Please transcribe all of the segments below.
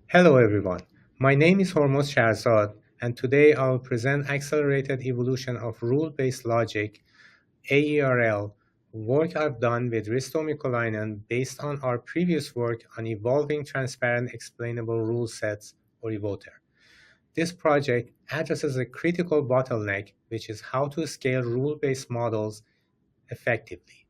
Hello everyone, my name is Hormoz Shahrzad and today I'll present Accelerated Evolution of Rule-based Logic, AERL, work I've done with Risto Mikolainen based on our previous work on Evolving Transparent Explainable Rule Sets, or EVOTER. This project addresses a critical bottleneck, which is how to scale rule-based models effectively.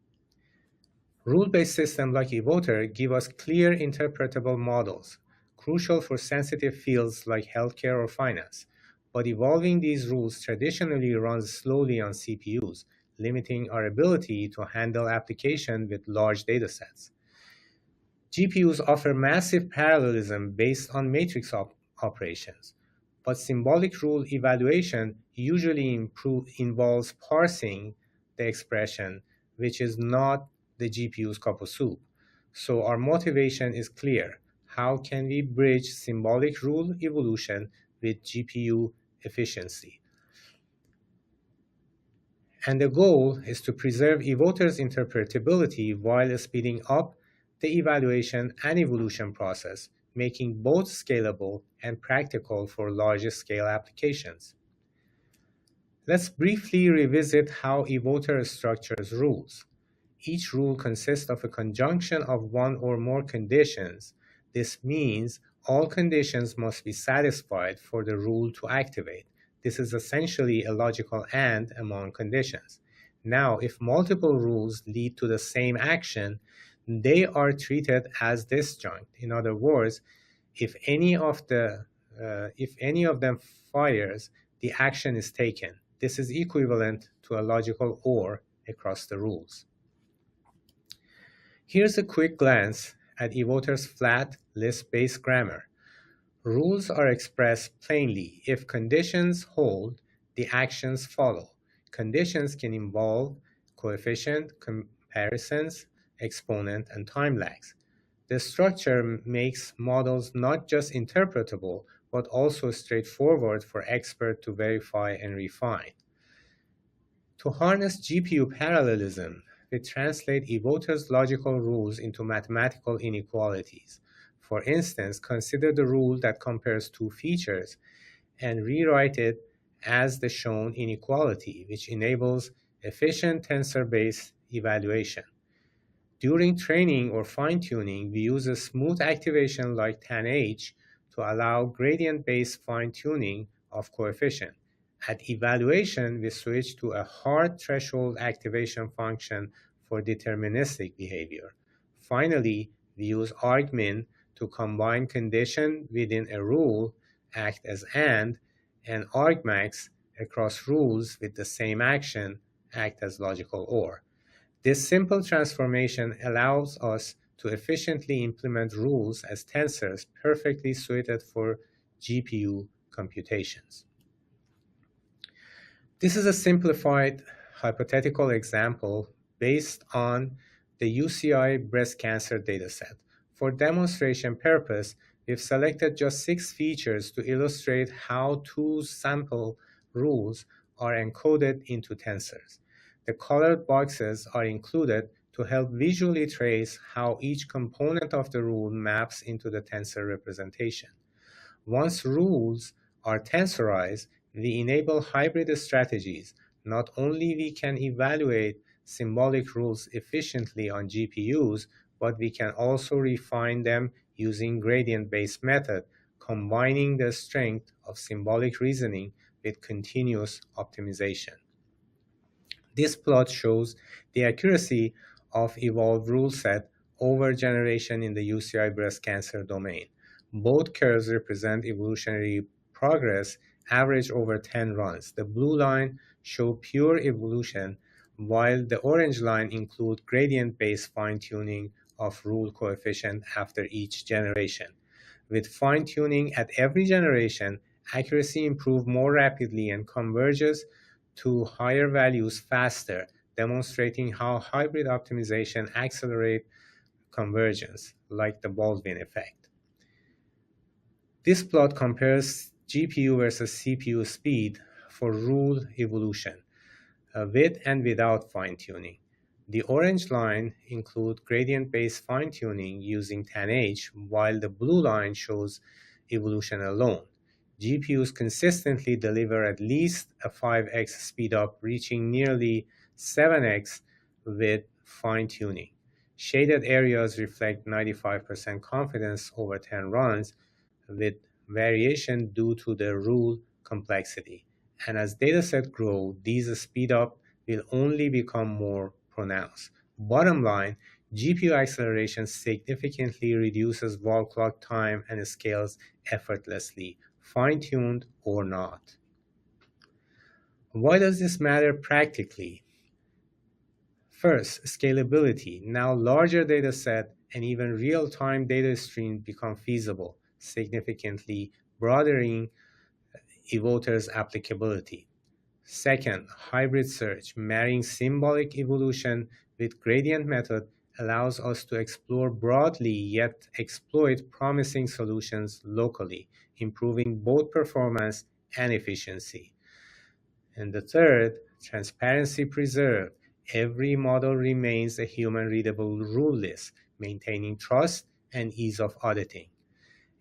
Rule-based systems like eVoter give us clear interpretable models, crucial for sensitive fields like healthcare or finance. But evolving these rules traditionally runs slowly on CPUs, limiting our ability to handle application with large datasets. GPUs offer massive parallelism based on matrix operations, but symbolic rule evaluation usually involves parsing the expression, which is not the GPU's cup of soup. So our motivation is clear. How can we bridge symbolic rule evolution with GPU efficiency? And the goal is to preserve eVoter's interpretability while speeding up the evaluation and evolution process, making both scalable and practical for larger scale applications. Let's briefly revisit how eVoter structures rules. Each rule consists of a conjunction of one or more conditions. This means all conditions must be satisfied for the rule to activate. This is essentially a logical AND among conditions. Now, if multiple rules lead to the same action, they are treated as disjunct. In other words, if any of them fires, the action is taken. This is equivalent to a logical OR across the rules. Here's a quick glance at eVoter's flat list-based grammar. Rules are expressed plainly. If conditions hold, the actions follow. Conditions can involve coefficient, comparisons, exponent, and time lags. The structure makes models not just interpretable, but also straightforward for experts to verify and refine. To harness GPU parallelism, we translate eVoter's logical rules into mathematical inequalities. For instance, consider the rule that compares two features and rewrite it as the shown inequality, which enables efficient tensor-based evaluation. During training or fine-tuning, we use a smooth activation like tanh to allow gradient-based fine-tuning of coefficient. At evaluation, we switch to a hard threshold activation function for deterministic behavior. Finally, we use argmin to combine condition within a rule, act as and argmax across rules with the same action, act as logical OR. This simple transformation allows us to efficiently implement rules as tensors perfectly suited for GPU computations. This is a simplified hypothetical example based on the UCI breast cancer dataset. For demonstration purpose, we've selected just 6 features to illustrate how two sample rules are encoded into tensors. The colored boxes are included to help visually trace how each component of the rule maps into the tensor representation. Once rules are tensorized, we enable hybrid strategies. Not only we can evaluate symbolic rules efficiently on GPUs, but we can also refine them using gradient-based method, combining the strength of symbolic reasoning with continuous optimization. This plot shows the accuracy of evolved rule set over generation in the UCI breast cancer domain. Both curves represent evolutionary progress averaged over 10 runs. The blue line shows pure evolution, while the orange line includes gradient-based fine-tuning of rule coefficient after each generation. With fine-tuning at every generation, accuracy improves more rapidly and converges to higher values faster, demonstrating how hybrid optimization accelerates convergence, like the Baldwin effect. This plot compares GPU versus CPU speed for rule evolution, with and without fine-tuning. The orange line includes gradient-based fine-tuning using tanh, while the blue line shows evolution alone. GPUs consistently deliver at least a 5x speedup, reaching nearly 7x with fine-tuning. Shaded areas reflect 95% confidence over 10 runs, with variation due to the rule complexity. And as datasets grow, these speedup will only become more pronounced. Bottom line, GPU acceleration significantly reduces wall clock time and scales effortlessly, fine-tuned or not. Why does this matter practically? First, scalability. Now larger dataset and even real-time data streams become feasible, significantly broadening EVOTER's applicability. Second, hybrid search. Marrying symbolic evolution with gradient method allows us to explore broadly yet exploit promising solutions locally, improving both performance and efficiency. And the third, transparency preserved. Every model remains a human-readable rule list, maintaining trust and ease of auditing.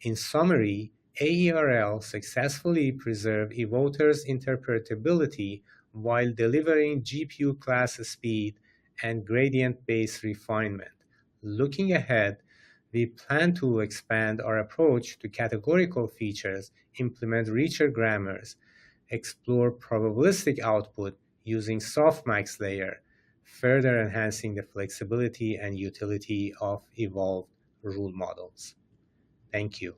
In summary, AERL successfully preserved EVOTER's interpretability while delivering GPU class speed and gradient-based refinement. Looking ahead, we plan to expand our approach to categorical features, implement richer grammars, explore probabilistic output using softmax layer, further enhancing the flexibility and utility of evolved rule models. Thank you.